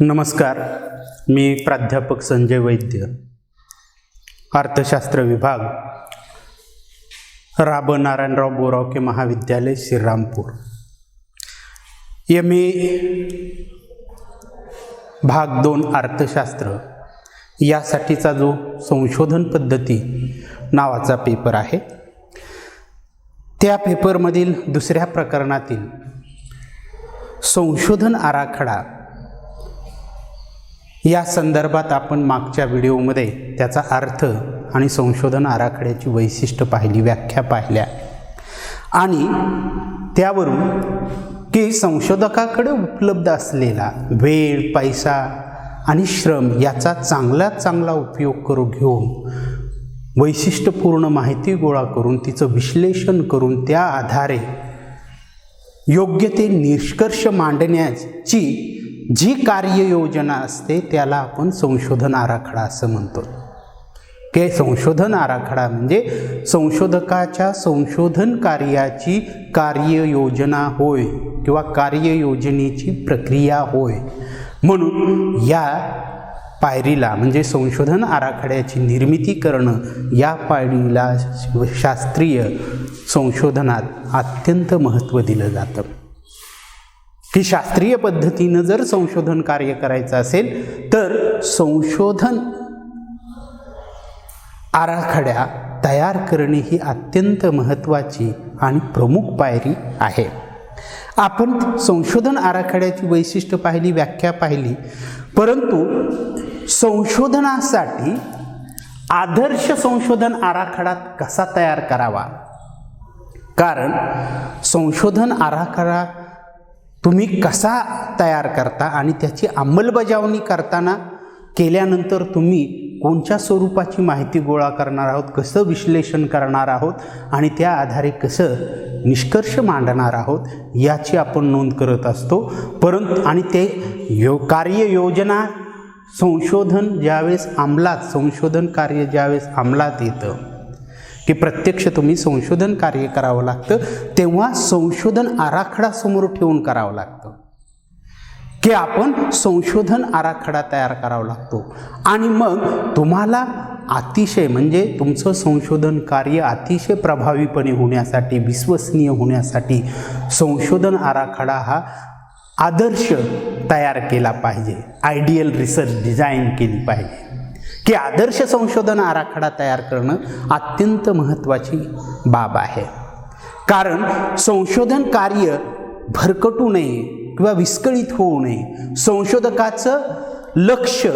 नमस्कार, मी प्राध्यापक संजय वैद्य, अर्थशास्त्र विभाग, राब नारायणराव बोरावके महाविद्यालय श्रीरामपूर। MA भाग 2 अर्थशास्त्र यासाठीचा जो संशोधन पद्धती नावाचा पेपर आहे, त्या पेपरमधील दुसऱ्या प्रकरणातील संशोधन आराखडा या संदर्भात आपण मागच्या व्हिडिओमध्ये त्याचा अर्थ आणि संशोधन आराखड्याची वैशिष्ट्य पाहिली, व्याख्या पाहिल्या आणि त्यावरून की संशोधकाकडे उपलब्ध असलेला वेळ, पैसा आणि श्रम याचा चांगल्यात चांगला उपयोग करून घेऊन वैशिष्ट्यपूर्ण माहिती गोळा करून तिचं विश्लेषण करून त्या आधारे योग्य ते निष्कर्ष मांडण्याची जी कार्ययोजना असते त्याला आपण संशोधन आराखडा असं म्हणतो। की संशोधन आराखडा म्हणजे संशोधकाच्या संशोधन कार्याची कार्ययोजना होय किंवा कार्ययोजनेची प्रक्रिया होय। म्हणून या पायरीला म्हणजे संशोधन आराखड्याची निर्मिती करणं या पायरीला शास्त्रीय संशोधनात अत्यंत महत्त्व दिलं जातं। की शास्त्रीय पद्धतीनं जर संशोधन कार्य करायचं असेल तर संशोधन आराखड्या तयार करणे ही अत्यंत महत्त्वाची आणि प्रमुख पायरी आहे। आपण संशोधन आराखड्याची वैशिष्ट्य पाहिली, व्याख्या पाहिली, परंतु संशोधनासाठी आदर्श संशोधन आराखडा कसा तयार करावा, कारण संशोधन आराखडा तुम्ही कसा तयार करता आणि त्याची अंमलबजावणी करताना केल्यानंतर तुम्ही कोणत्या स्वरूपाची माहिती गोळा करणार आहोत, कसं विश्लेषण करणार आहोत आणि त्या आधारे कसं निष्कर्ष मांडणार आहोत याची आपण नोंद करत असतो। परंतु आणि ते कार्ययोजना संशोधन ज्यावेळेस संशोधन कार्य ज्यावेळेस अंमलात येतं की प्रत्यक्ष तुम्ही संशोधन कार्य करावं लागतं, तेव्हा संशोधन आराखडा समोर ठेवून करावं लागतं की आपण संशोधन आराखडा तयार करावा लागतो। आणि मग तुम्हाला अतिशय म्हणजे तुमचं संशोधन कार्य अतिशय प्रभावीपणे होण्यासाठी, विश्वसनीय होण्यासाठी संशोधन आराखडा हा आदर्श तयार केला पाहिजे, आयडियल रिसर्च डिझाईन केली पाहिजे। की आदर्श संशोधन आराखडा तयार करणं अत्यंत महत्त्वाची बाब आहे, कारण संशोधन कार्य भरकटू नये किंवा विस्कळीत होऊ नये। संशोधकाचं लक्ष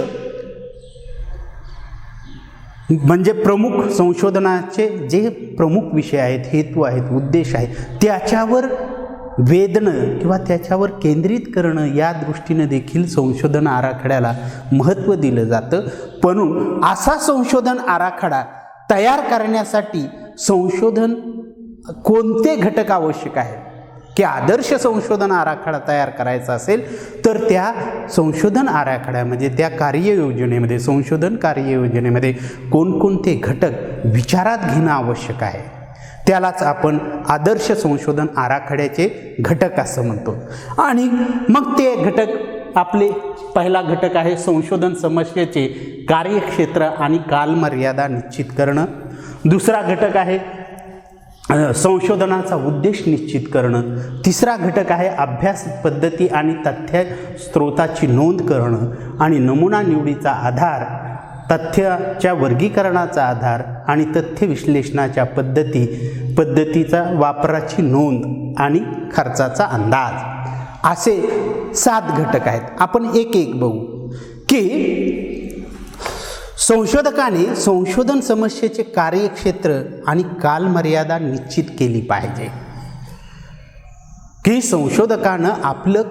म्हणजे प्रमुख संशोधनाचे जे प्रमुख विषय आहेत, हेतू आहेत, उद्देश आहेत, त्याच्यावर वेधणं किंवा त्याच्यावर केंद्रित करणं या दृष्टीने देखील संशोधन आराखड्याला महत्त्व दिलं जातं। म्हणून असा संशोधन आराखडा तयार करण्यासाठी संशोधन कोणते घटक आवश्यक आहेत की आदर्श संशोधन आराखडा तयार करायचा असेल तर त्या संशोधन आराखड्यामध्ये, त्या कार्ययोजनेमध्ये, संशोधन कार्ययोजनेमध्ये कोणकोणते घटक विचारात घेणं आवश्यक आहे त्यालाच आपण आदर्श संशोधन आराखड्याचे घटक असं म्हणतो। आणि मग ते घटक, आपले पहिला घटक आहे संशोधन समस्येचे कार्यक्षेत्र आणि कालमर्यादा निश्चित करणं। दुसरा घटक आहे संशोधनाचा उद्देश निश्चित करणं। तिसरा घटक आहे अभ्यास पद्धती आणि तथ्य स्रोताची नोंद करणं आणि नमुना निवडीचा आधार, तथ्याच्या वर्गीकरणाचा आधार आणि तथ्य विश्लेषणाच्या पद्धतीचा वापराची नोंद आणि खर्चाचा अंदाज, असे 7 घटक आहेत। आपण एक एक बघू की संशोधकाने संशोधन समस्येचे कार्यक्षेत्र आणि कालमर्यादा निश्चित केली पाहिजे। की संशोधकानं आपलं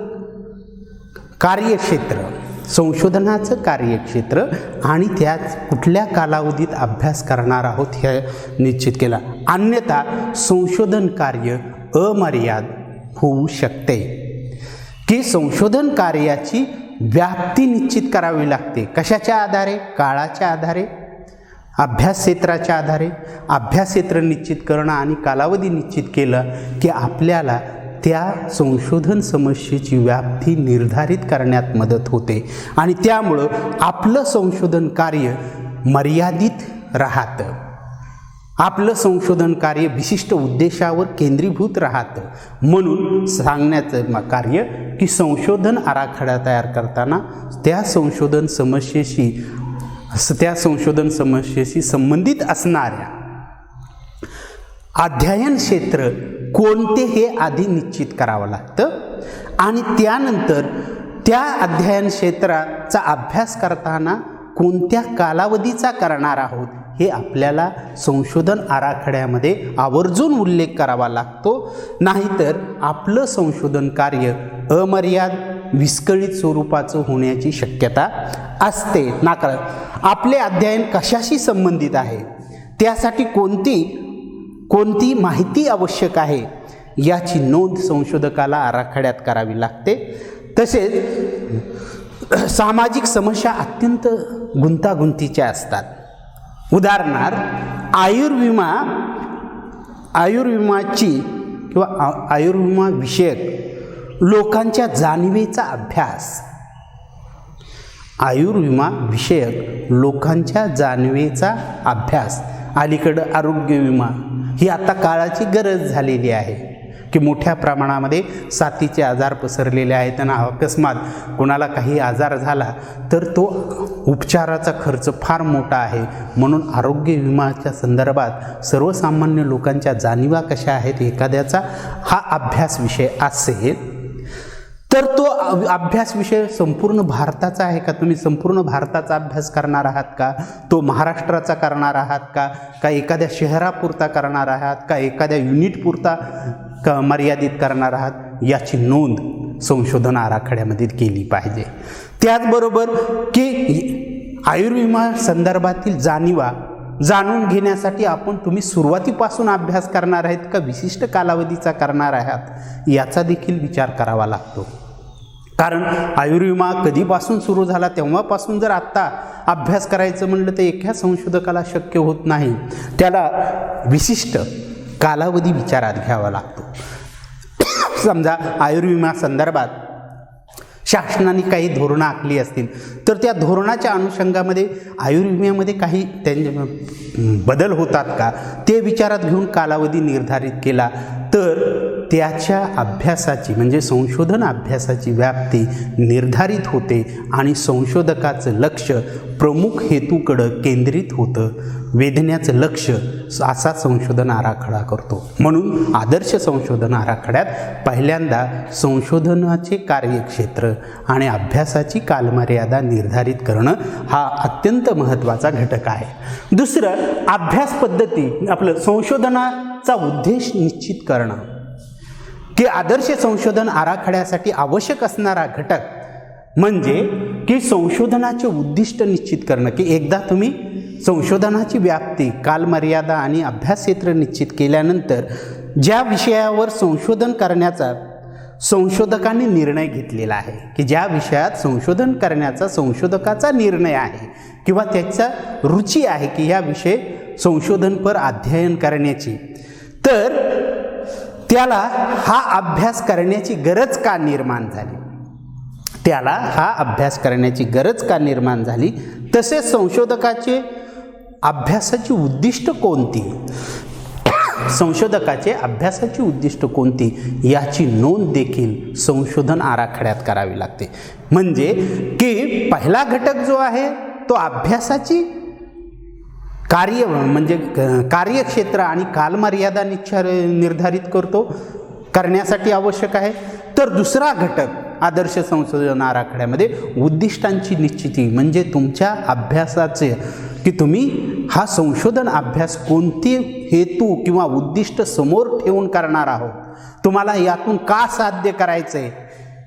कार्यक्षेत्र, संशोधनाचं कार्यक्षेत्र आणि त्यात कुठल्या कालावधीत अभ्यास करणार आहोत हे निश्चित केला, अन्यथा संशोधन कार्य अमर्याद होऊ शकते। की संशोधन कार्याची व्याप्ती निश्चित करावी लागते, कशाच्या आधारे? काळाच्या आधारे, अभ्यास क्षेत्राच्या आधारे। अभ्यास क्षेत्र निश्चित करणं आणि कालावधी निश्चित केलं की आपल्याला त्या संशोधन समस्येची व्याप्ती निर्धारित करण्यात मदत होते आणि त्यामुळं आपलं संशोधन कार्य मर्यादित राहतं. आपलं संशोधन कार्य विशिष्ट उद्देशावर केंद्रीभूत राहतं. म्हणून सांगण्याचं कार्य की संशोधन आराखडा तयार करताना त्या संशोधन समस्येशी संबंधित असणाऱ्या अध्ययन क्षेत्र कोणते हे आधी निश्चित करावं लागतं आणि त्यानंतर त्या अध्ययन क्षेत्राचा अभ्यास करताना कोणत्या कालावधीचा करणार आहोत हे आपल्याला संशोधन आराखड्यामध्ये आवर्जून उल्लेख करावा लागतो. नाहीतर आपलं संशोधन कार्य अमर्याद विस्कळीत स्वरूपाचं होण्याची शक्यता असते. आपले अध्ययन कशाशी संबंधित आहे, त्यासाठी कोणती माहिती आवश्यक आहे याची नोंद संशोधकाला आराखड्यात करावी लागते. तसेच सामाजिक समस्या अत्यंत गुंतागुंतीच्या असतात. उदाहरणार्थ आयुर्विमाची किंवा आयुर्विमा विषयक लोकांच्या जाणीवेचा अभ्यास. आयुर्विमा विषयक लोकांच्या जाणीवेचा अभ्यास. अलीकडं आरोग्य विमा ही आता काळाची गरज झालेली आहे की मोठ्या प्रमाणामध्ये साथीचे आजार पसरलेले आहेत. त्यांना अकस्मात कोणाला काही आजार झाला तर तो उपचाराचा खर्च फार मोठा आहे. म्हणून आरोग्य विम्याच्या संदर्भात सर्वसामान्य लोकांच्या जाणीवा कशा आहेत एखाद्याचा हा अभ्यास विषय असेल तर तो अभ्यास विषय संपूर्ण भारताचा आहे का, तुम्ही संपूर्ण भारताचा अभ्यास करणार आहात का, तो महाराष्ट्राचा करणार आहात का एखाद्या शहरापुरता करणार आहात का एखाद्या युनिटपुरता मर्यादित करणार आहात, याची नोंद संशोधन आराखड्यामध्ये केली पाहिजे. त्याचबरोबर की आयुर्विमा संदर्भातील जाणीवा जाणून घेण्यासाठी तुम्ही सुरुवातीपासून अभ्यास करणार आहेत का विशिष्ट कालावधीचा करणार आहात याचा देखील विचार करावा लागतो. कारण आयुर्विमा कधीपासून सुरू झाला तेव्हापासून जर आत्ता अभ्यास करायचं म्हणलं तर एका संशोधकाला शक्य होत नाही. त्याला विशिष्ट कालावधी विचारात घ्यावा लागतो. समजा आयुर्विमा संदर्भात शासनाने काही धोरणं आखली असतील तर त्या धोरणाच्या अनुषंगामध्ये आयुर्विम्यामध्ये काही बदल होतात का ते विचारात घेऊन कालावधी निर्धारित केला तर त्याच्या अभ्यासाची म्हणजे संशोधन अभ्यासाची व्याप्ती निर्धारित होते आणि संशोधकाचं लक्ष प्रमुख हेतूकडं केंद्रित होतं. वेधण्याचं लक्ष असा संशोधन आराखडा करतो. म्हणून आदर्श संशोधन आराखड्यात पहिल्यांदा संशोधनाचे कार्यक्षेत्र आणि अभ्यासाची कालमर्यादा निर्धारित करणं हा अत्यंत महत्त्वाचा घटक आहे. दुसरं अभ्यास पद्धती आपलं संशोधनाचा उद्देश निश्चित करणं की आदर्श संशोधन आराखड्यासाठी आवश्यक असणारा घटक म्हणजे की संशोधनाचे उद्दिष्ट निश्चित करणं की एकदा तुम्ही संशोधनाची व्याप्ती कालमर्यादा आणि अभ्यास क्षेत्र निश्चित केल्यानंतर ज्या विषयावर संशोधन करण्याचा संशोधकांनी निर्णय घेतलेला आहे की ज्या विषयात संशोधन करण्याचा संशोधकाचा निर्णय आहे किंवा त्याचा रुची आहे की या विषय संशोधनपर अध्ययन करण्याची तर त्याला हा अभ्यास करण्याची गरज का निर्माण झाली तसेच संशोधकाचे अभ्यासाची उद्दिष्ट कोणती याची नोंद देखील संशोधन आराखड्यात करावी लागते. म्हणजे की पहिला घटक जो आहे तो अभ्यासाची कार्यक्षेत्र आणि कालमर्यादा निर्धारित करण्यासाठी आवश्यक आहे. तर दुसरा घटक आदर्श संशोधन आराखड्यामध्ये उद्दिष्टांची निश्चिती म्हणजे तुमच्या अभ्यासाचे की तुम्ही हा संशोधन अभ्यास कोणते हेतू किंवा उद्दिष्ट समोर ठेवून करणार आहोत, तुम्हाला यातून का साध्य करायचंय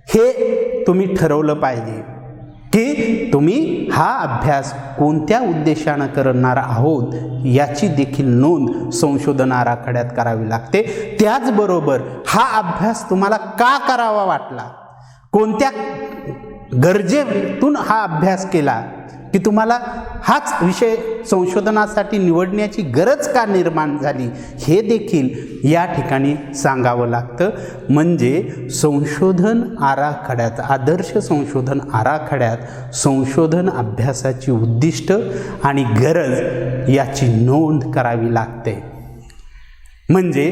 हे तुम्ही ठरवलं पाहिजे की तुम्ही हा अभ्यास कोणत्या उद्देशानं करणार आहोत याची देखील नोंद संशोधन आराखड्यात करावी लागते. त्याचबरोबर हा अभ्यास तुम्हाला का करावा वाटला, कोणत्या गरजेतून हा अभ्यास केला की तुम्हाला हाच विषय संशोधनासाठी निवडण्याची गरज का निर्माण झाली हे देखील या ठिकाणी सांगावं लागतं. म्हणजे संशोधन आराखड्यात, आदर्श संशोधन आराखड्यात संशोधन अभ्यासाची उद्दिष्ट आणि गरज याची नोंद करावी लागते. म्हणजे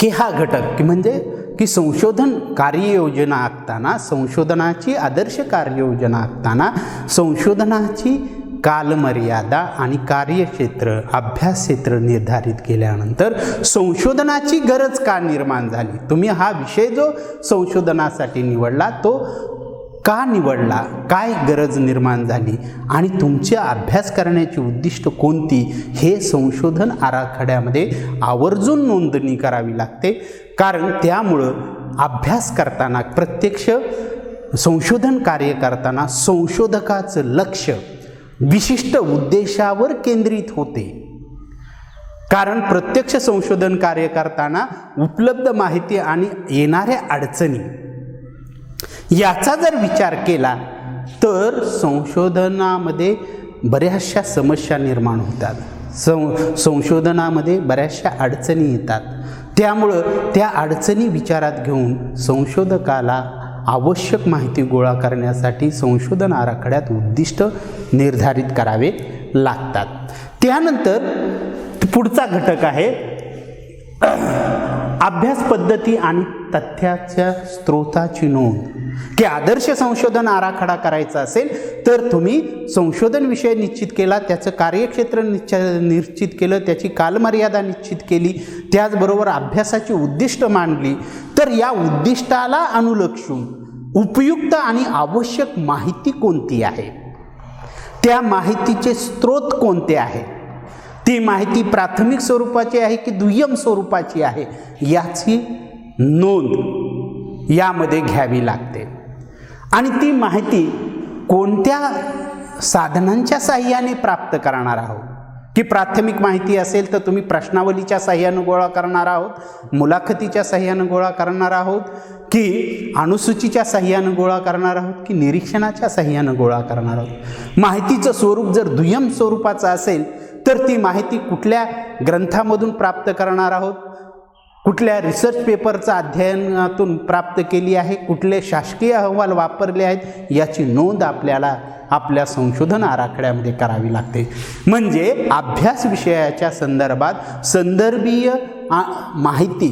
की हा घटक की म्हणजे की संशोधन कार्ययोजना आखताना, संशोधनाची आदर्श कार्ययोजना आखताना संशोधनाची कालमर्यादा आणि कार्यक्षेत्र, अभ्यास क्षेत्र निर्धारित केल्यानंतर संशोधनाची गरज का निर्माण झाली, तुम्ही हा विषय जो संशोधनासाठी निवडला तो का निवडला, काय गरज निर्माण झाली आणि तुमचे अभ्यास करण्याची उद्दिष्ट कोणती, हे संशोधन आराखड्यामध्ये आवर्जून नोंदणी करावी लागते. कारण त्यामुळं अभ्यास करताना, प्रत्यक्ष संशोधन कार्य करताना संशोधकाचं लक्ष विशिष्ट उद्देशावर केंद्रित होते. कारण प्रत्यक्ष संशोधन कार्य करताना उपलब्ध माहिती आणि येणाऱ्या अडचणी याचा जर विचार केला तर संशोधनामध्ये बऱ्याचशा समस्या निर्माण होतात, संशोधनामध्ये बऱ्याचशा अडचणी येतात. त्यामुळं त्या अडचणी विचारात घेऊन संशोधकाला आवश्यक माहिती गोळा करण्यासाठी संशोधन आराखड्यात उद्दिष्ट निर्धारित करावे लागतात. त्यानंतर पुढचा घटक आहे अभ्यास पद्धती आणि तथ्याच्या स्रोताची नोंद. की आदर्श संशोधन आराखडा करायचा असेल तर तुम्ही संशोधन विषय निश्चित केला, त्याचं कार्यक्षेत्र निश्चित केलं, त्याची कालमर्यादा निश्चित केली, त्याचबरोबर अभ्यासाची उद्दिष्ट मांडली. तर या उद्दिष्टाला अनुलक्षून उपयुक्त आणि आवश्यक माहिती कोणती आहे, त्या माहितीचे स्रोत कोणते आहे, ती माहिती प्राथमिक स्वरूपाची आहे की दुय्यम स्वरूपाची आहे, याची नोंद यामध्ये घ्यावी लागते. आणि ती माहिती कोणत्या साधनांच्या साहाय्याने प्राप्त करणार आहोत. की प्राथमिक माहिती असेल तर तुम्ही प्रश्नावलीच्या साहाय्यानं गोळा करणार आहोत, मुलाखतीच्या साहाय्यानं गोळा करणार आहोत, की अनुसूचीच्या साहाय्यानं गोळा करणार आहोत, की निरीक्षणाच्या साहाय्यानं गोळा करणार आहोत. माहितीचं स्वरूप जर दुय्यम स्वरूपाचं असेल तर ती माहिती कुठल्या ग्रंथामधून प्राप्त करणार आहोत, कुठल्या रिसर्च पेपरचं अध्ययनातून प्राप्त केली आहे, कुठले शासकीय अहवाल वापरले आहेत, याची नोंद आपल्याला आपल्या संशोधन आराखड्यामध्ये करावी लागते. म्हणजे अभ्यास विषयाच्या संदर्भात संदर्भीय माहिती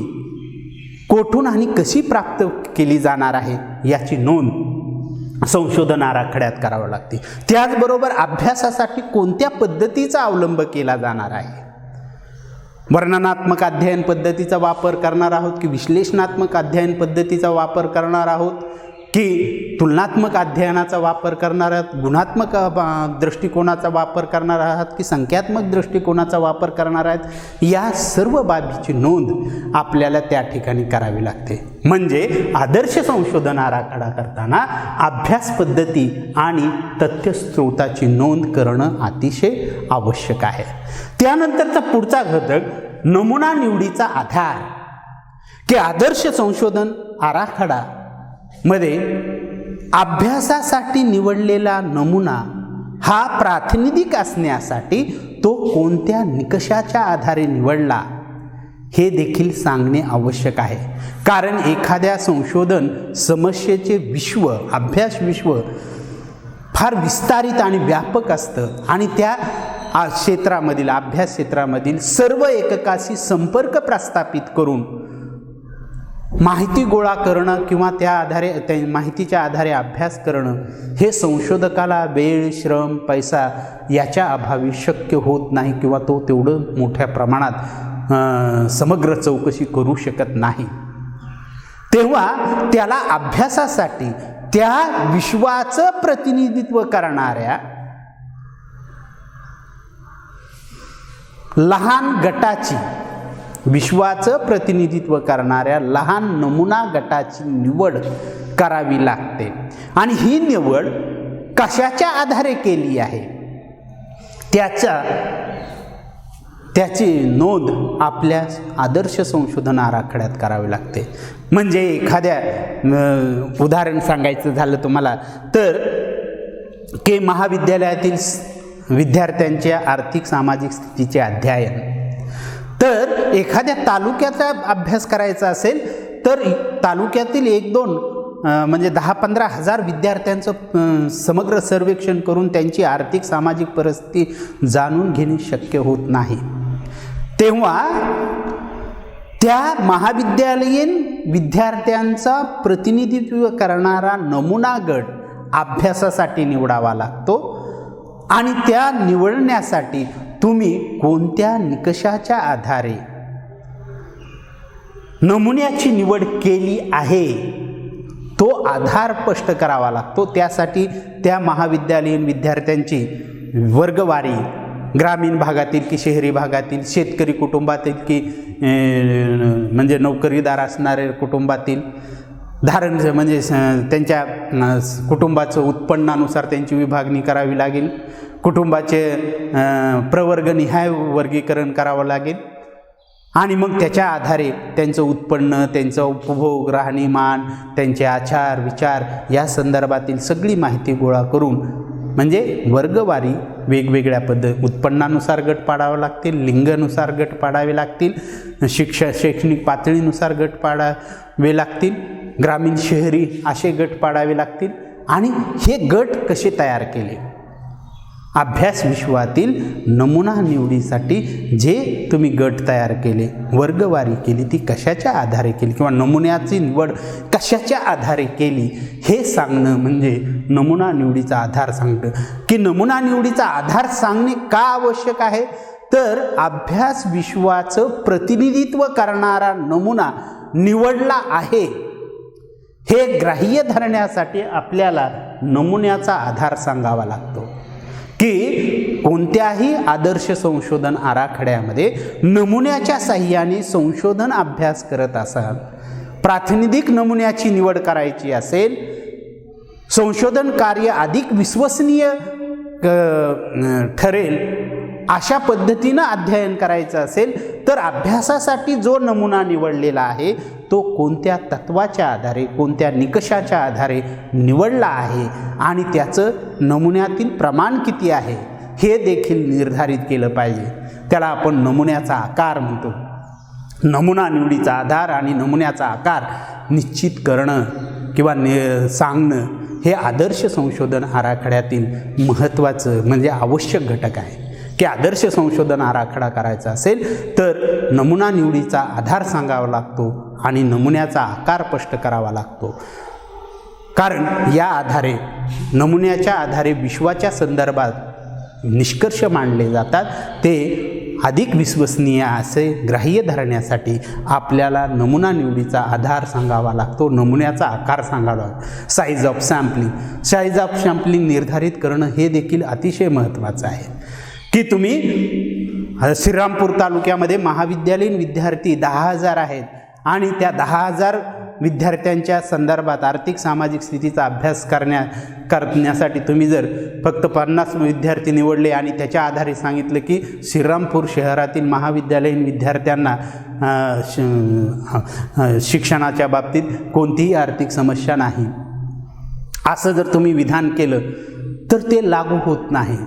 कोठून आणि कशी प्राप्त केली जाणार आहे याची नोंद संशोधन आराखड्यात करावी लागते. त्याचबरोबर अभ्यासासाठी कोणत्या पद्धतीचा अवलंब केला जाणार आहे, वर्णनात्मक अध्ययन पद्धतीचा वापर करणार आहोत की विश्लेषणात्मक अध्ययन पद्धतीचा वापर करणार आहोत, की तुलनात्मक अध्ययनाचा वापर करणार आहात, गुणात्मक दृष्टिकोनाचा वापर करणार आहात की संख्यात्मक दृष्टिकोनाचा वापर करणार आहेत, या सर्व बाबीची नोंद आपल्याला त्या ठिकाणी करावी लागते. म्हणजे आदर्श संशोधन आराखडा करताना अभ्यास पद्धती आणि तथ्यस्रोताची नोंद करणं अतिशय आवश्यक आहे. त्यानंतरचा पुढचा घटक नमुना निवडीचा आधार. की आदर्श संशोधन आराखडा मध्ये अभ्यासासाठी निवडलेला नमुना हा प्रातिनिधिक असण्यासाठी तो कोणत्या निकषाच्या आधारे निवडला हे देखील सांगणे आवश्यक आहे. कारण एखाद्या संशोधन समस्येचे विश्व, अभ्यास विश्व फार विस्तारित आणि व्यापक असतं आणि त्या क्षेत्रामधील, अभ्यास क्षेत्रामधील सर्व एककाशी संपर्क प्रस्थापित करून माहिती गोळा करणं किंवा त्या आधारे त्या माहितीच्या आधारे अभ्यास करणं हे संशोधकाला वेळ, श्रम, पैसा याच्या अभावी शक्य होत नाही किंवा तो तेवढं मोठ्या प्रमाणात समग्र चौकशी करू शकत नाही. तेव्हा त्याला अभ्यासासाठी त्या विश्वाचं प्रतिनिधित्व करणाऱ्या लहान गटाची, विश्वाचं प्रतिनिधित्व करणाऱ्या लहान नमुना गटाची निवड करावी लागते. आणि ही निवड कशाच्या आधारे केली आहे त्याची नोंद आपल्या आदर्श संशोधन आराखड्यात करावी लागते. म्हणजे एखाद्या उदाहरण सांगायचं झालं तुम्हाला तर की महाविद्यालयातील विद्यार्थ्यांच्या आर्थिक सामाजिक स्थितीचे अध्ययन. तर एखाद्या तालुक्याचा अभ्यास करायचा असेल तर तालुक्यातील 1-2 म्हणजे 10-15 हजार विद्यार्थ्यांचं समग्र सर्वेक्षण करून त्यांची आर्थिक सामाजिक परिस्थिती जाणून घेणे शक्य होत नाही. तेव्हा त्या महाविद्यालयीन विद्यार्थ्यांचा प्रतिनिधित्व करणारा नमुना गट अभ्यासासाठी निवडावा लागतो आणि त्या निवडण्यासाठी तुम्ही कोणत्या निकषाच्या आधारे नमुन्याची निवड केली आहे तो आधार स्पष्ट करावा लागतो. त्यासाठी त्या महाविद्यालयीन विद्यार्थ्यांची वर्गवारी ग्रामीण भागातील की शहरी भागातील, शेतकरी कुटुंबातील की म्हणजे नोकरीदार असणारे कुटुंबातील, धारण म्हणजे त्यांच्या कुटुंबाचं उत्पन्नानुसार त्यांची विभागणी करावी लागेल, कुटुंबाचे प्रवर्गनिहाय वर्गीकरण करावं लागेल आणि मग त्याच्या आधारे त्यांचं उत्पन्न, त्यांचं उपभोग, राहणीमान, त्यांचे आचार विचार या संदर्भातील सगळी माहिती गोळा करून म्हणजे वर्गवारी वेगवेगळ्या उत्पन्नानुसार गट पाडावे लागतील, लिंगानुसार गट पाडावे लागतील, शैक्षणिक पातळीनुसार गट पाडावे लागतील, ग्रामीण शहरी असे गट पाडावे लागतील. आणि हे गट कसे तयार केले? अभ्यास विश्वातील नमुना निवडीसाठी जे तुम्ही गट तयार केले, वर्गवारी केली, ती कशाच्या आधारे केली किंवा नमुन्याची निवड कशाच्या आधारे केली हे सांगणं म्हणजे नमुना निवडीचा आधार सांगतं. की नमुना निवडीचा आधार सांगणे का आवश्यक आहे? तर अभ्यास विश्वाचं प्रतिनिधित्व करणारा नमुना निवडला आहे हे ग्राह्य धरण्यासाठी आपल्याला नमुन्याचा आधार सांगावा लागतो. की कोणत्याही आदर्श संशोधन आराखड्यामध्ये नमुन्याच्या साहाय्याने संशोधन अभ्यास करत असाल, प्रातिनिधिक नमुन्याची निवड करायची असेल, संशोधन कार्य अधिक विश्वसनीय ठरेल अशा पद्धतीनं अध्ययन करायचं असेल तर अभ्यासासाठी जो नमुना निवडलेला आहे तो कोणत्या तत्वाच्या आधारे, कोणत्या निकषाच्या आधारे निवडला आहे आणि त्याचं नमुन्यातील प्रमाण किती आहे हे देखील निर्धारित केलं पाहिजे. त्याला आपण नमुन्याचा आकार म्हणतो. नमुना निवडीचा आधार आणि नमुन्याचा आकार निश्चित करणं किंवा सांगणं हे आदर्श संशोधन आराखड्यातील महत्त्वाचं म्हणजे आवश्यक घटक आहे. की आदर्श संशोधन आराखडा करायचा असेल तर नमुना निवडीचा आधार सांगावा लागतो आणि नमुन्याचा आकार स्पष्ट करावा लागतो. कारण या आधारे नमुन्याच्या आधारे विश्वाच्या संदर्भात निष्कर्ष मांडले जातात. ते अधिक विश्वसनीय असे ग्राह्य धरण्यासाठी आपल्याला नमुना निवडीचा आधार सांगावा लागतो, नमुन्याचा आकार सांगावा लागतो. साईज ऑफ सॅम्पलिंग निर्धारित करणं हे देखील अतिशय महत्त्वाचं आहे. की तुम्ही श्रीरामपूर तालुक्यामध्ये महाविद्यालयीन विद्यार्थी 10,000 आहेत आणि त्या 10,000 विद्यार्थ्यांच्या संदर्भात आर्थिक सामाजिक स्थितीचा अभ्यास करण्यासाठी तुम्ही जर फक्त 50 विद्यार्थी निवडले आणि त्याच्या आधारे सांगितलं की श्रीरामपूर शहरातील महाविद्यालयीन विद्यार्थ्यांना शिक्षणाच्या बाबतीत कोणतीही आर्थिक समस्या नाही असं जर तुम्ही विधान केलं तर ते लागू होत नाही.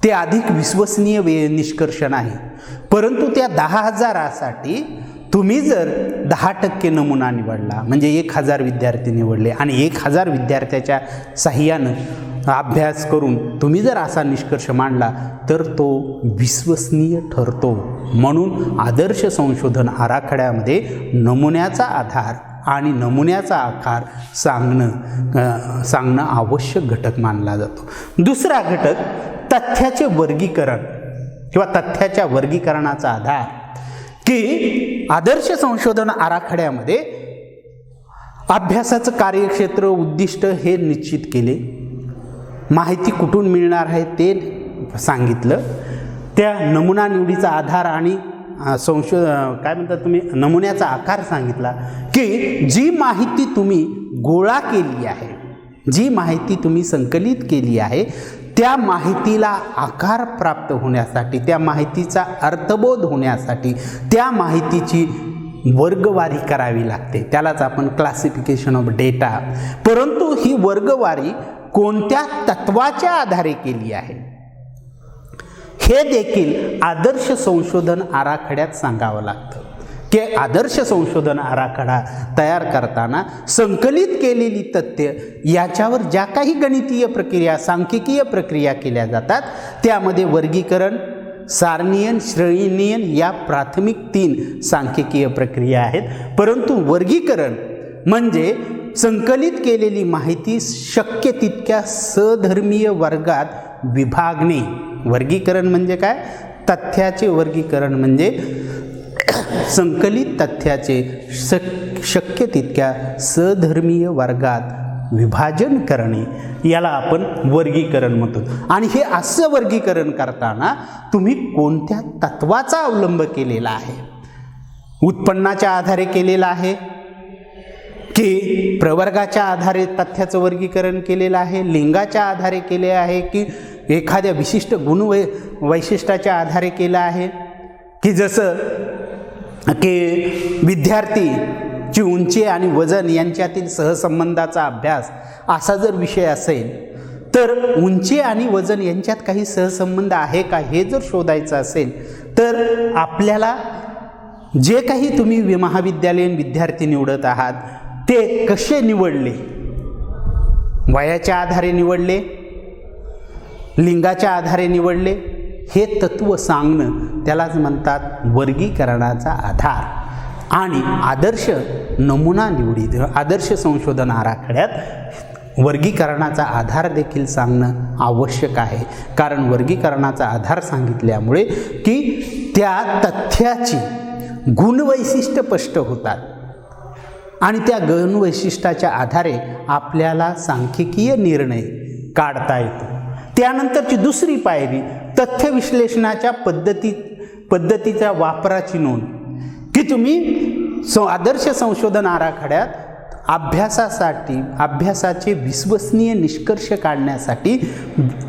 ते अधिक विश्वसनीय निष्कर्ष नाही. परंतु त्या 10,000साठी तुम्ही जर 10% नमुना निवडला म्हणजे 1,000 विद्यार्थी निवडले आणि 1,000 विद्यार्थ्याच्या साहाय्यानं अभ्यास करून तुम्ही जर असा निष्कर्ष मांडला तर तो विश्वसनीय ठरतो. म्हणून आदर्श संशोधन आराखड्यामध्ये नमुन्याचा आधार आणि नमुन्याचा आकार सांगणं आवश्यक घटक मानला जातो. दुसरा घटक तथ्याचे वर्गीकरण किंवा तथ्याच्या वर्गीकरणाचा आधार. की आदर्श संशोधन आराखड्यामध्ये अभ्यासाचं कार्यक्षेत्र, उद्दिष्ट हे निश्चित केले, माहिती कुठून मिळणार आहे ते सांगितलं, त्या नमुना निवडीचा आधार आणि काय म्हणतात तुम्ही नमुन्याचा आकार सांगितला. की जी माहिती तुम्ही गोळा केली आहे, जी माहिती तुम्ही संकलित केली आहे त्या माहितीला आकार प्राप्त होण्यासाठी, त्या माहितीचा अर्थबोध होण्यासाठी त्या माहितीची वर्गवारी करावी लागते. त्यालाच आपण क्लासिफिकेशन ऑफ डेटा. परंतु ही वर्गवारी कोणत्या तत्वाच्या आधारे केली आहे हे देखील आदर्श संशोधन आराखड्यात सांगावं लागतं की आदर्श संशोधन आराखडा तयार करताना संकलित केलेली तथ्य याच्यावर ज्या काही गणितीय प्रक्रिया सांख्यिकीय प्रक्रिया केल्या जातात त्यामध्ये वर्गीकरण, सारणीयन, श्रेणीयन या प्राथमिक 3 सांख्यिकीय प्रक्रिया आहेत. परंतु वर्गीकरण म्हणजे संकलित केलेली माहिती शक्य तितक्या सधर्मीय वर्गात विभागणे. वर्गीकरण म्हणजे काय? तथ्याचे वर्गीकरण म्हणजे संकलित तथ्याचे शक्य तितक्या सधर्मीय वर्गात विभाजन करणे याला आपण वर्गीकरण म्हणतो. आणि हे असं वर्गीकरण करताना तुम्ही कोणत्या तत्वाचा अवलंब केलेला आहे? उत्पन्नाच्या आधारे केलेला आहे की प्रवर्गाच्या आधारे तथ्याचं वर्गीकरण केलेलं आहे, लिंगाच्या आधारे केले आहे की एखाद्या विशिष्ट वैशिष्ट्याच्या आधारे केलं आहे, की जसं की विद्यार्थीची उंची आणि वजन यांच्यातील सहसंबंधाचा अभ्यास असा जर विषय असेल तर उंची आणि वजन यांच्यात काही सहसंबंध आहे का हे जर शोधायचं असेल तर आपल्याला जे काही तुम्ही महाविद्यालयीन विद्यार्थी निवडत आहात ते कसे निवडले? वयाच्या आधारे निवडले, लिंगाच्या आधारे निवडले, हे तत्व सांगणं त्यालाच म्हणतात वर्गीकरणाचा आधार. आणि आदर्श नमुना निवडीत आदर्श संशोधन आराखड्यात वर्गीकरणाचा आधार देखील सांगणं आवश्यक आहे. कारण वर्गीकरणाचा आधार सांगितल्यामुळे की त्या तथ्याची गुणवैशिष्ट्य स्पष्ट होतात आणि त्या गुणवैशिष्ट्याच्या आधारे आपल्याला सांख्यिकीय निर्णय काढता येतो. त्यानंतरची दुसरी पायरी तथ्य विश्लेषणाच्या पद्धतीच्या वापराची नोंद, की तुम्ही आदर्श संशोधन आराखड्यात अभ्यासाचे विश्वसनीय निष्कर्ष काढण्यासाठी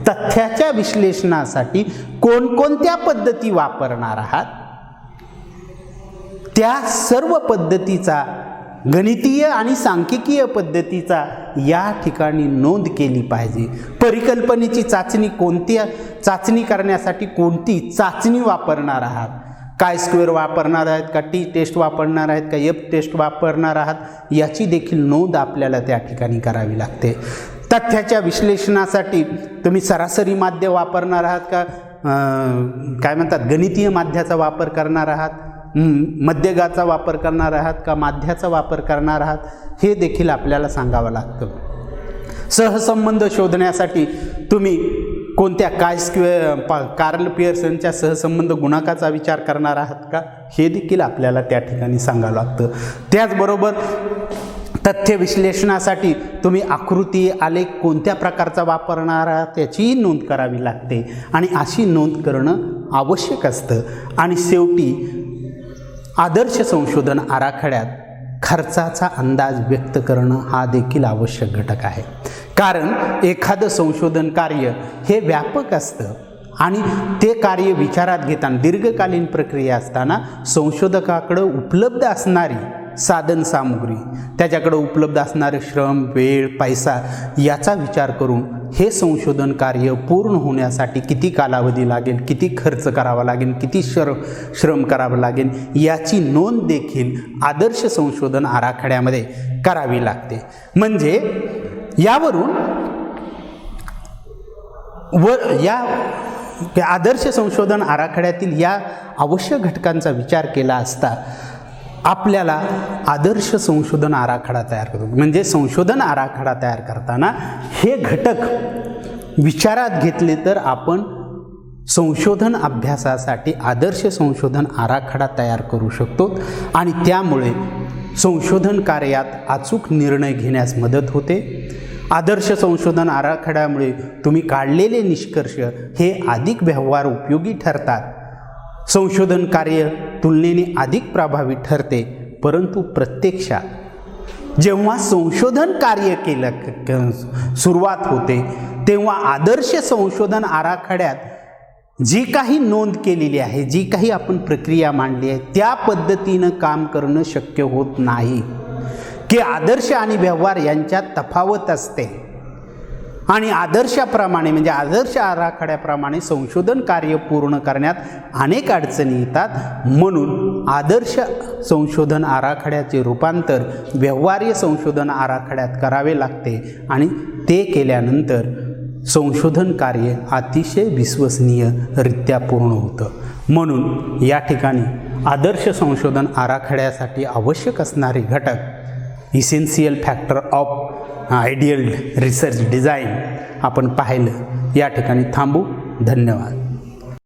तथ्याच्या विश्लेषणासाठी कोणकोणत्या पद्धती वापरणार आहात त्या सर्व पद्धतीचा गणितीय आणि सांख्यिकीय पद्धतीचा या ठिकाणी नोंद केली पाहिजे. परिकल्पनेची चाचणी करण्यासाठी कोणती चाचणी वापरणार आहात? काय स्क्वेअर वापरणार आहेत का, टी टेस्ट वापरणार आहेत का, एफ टेस्ट वापरणार आहात याची देखील नोंद आपल्याला त्या ठिकाणी करावी लागते. तथ्याच्या विश्लेषणासाठी तुम्ही सरासरी माध्य वापरणार आहात का, काय म्हणतात गणितीय माध्याचा वापर करणार आहात, मध्यगाचा वापर करणार आहात का माध्याचा वापर करणार आहात हे देखील आपल्याला सांगावं लागतं. सहसंबंध शोधण्यासाठी तुम्ही कोणत्या कार्ल पियर्सनच्या सहसंबंध गुणाकाचा विचार करणार आहात का हे देखील आपल्याला त्या ठिकाणी सांगावं लागतं. त्याचबरोबर तथ्य विश्लेषणासाठी तुम्ही आकृती आलेख कोणत्या प्रकारचा वापरणार आहात त्याचीही नोंद करावी लागते आणि अशी नोंद करणं आवश्यक असतं. आणि शेवटी आदर्श संशोधन आराखड्यात खर्चाचा अंदाज व्यक्त करणं हा देखील आवश्यक घटक आहे. कारण एखादं संशोधन कार्य हे व्यापक असतं आणि ते कार्य विचारात घेताना दीर्घकालीन प्रक्रिया असताना संशोधकाकडं उपलब्ध असणारी साधनसामुग्री, त्याच्याकडं उपलब्ध असणारे श्रम, वेळ, पैसा याचा विचार करून हे संशोधन कार्य पूर्ण होण्यासाठी किती कालावधी लागेल, किती खर्च करावा लागेल, किती श्रम करावं लागेल याची नोंद देखील आदर्श संशोधन आराखड्यामध्ये करावी लागते. म्हणजे यावरून या आदर्श संशोधन आराखड्यातील या आवश्यक घटकांचा विचार केला असता आपल्याला आदर्श संशोधन आराखडा तयार करतो. म्हणजे संशोधन आराखडा तयार करताना हे घटक विचारात घेतले तर आपण संशोधन अभ्यासासाठी आदर्श संशोधन आराखडा तयार करू शकतो आणि त्यामुळे संशोधन कार्यात अचूक निर्णय घेण्यास मदत होते. आदर्श संशोधन आराखड्यामुळे तुम्ही काढलेले निष्कर्ष हे अधिक व्यवहार उपयोगी ठरतात. संशोधन कार्य तुलनेने अधिक प्रभावी ठरते. परंतु प्रत्यक्षात जेव्हा संशोधन कार्य सुरुवात होते तेव्हा आदर्श संशोधन आराखड्यात जी काही नोंद केलेली आहे, जी काही आपण प्रक्रिया मांडली आहे त्या पद्धतीनं काम करणं शक्य होत नाही. की आदर्श आणि व्यवहार यांच्यात तफावत असते. आणि आदर्शाप्रमाणे म्हणजे आदर्श आराखड्याप्रमाणे संशोधन कार्य पूर्ण करण्यात अनेक अडचणी येतात. म्हणून आदर्श संशोधन आराखड्याचे रूपांतर व्यवहार्य संशोधन आराखड्यात करावे लागते आणि ते केल्यानंतर संशोधन कार्य अतिशय विश्वसनीयरित्या पूर्ण होतं. म्हणून या ठिकाणी आदर्श संशोधन आराखड्यासाठी आवश्यक असणारे घटक essential factor of ideal research design आपण पाहिलं. या ठिकाणी थांबू. धन्यवाद.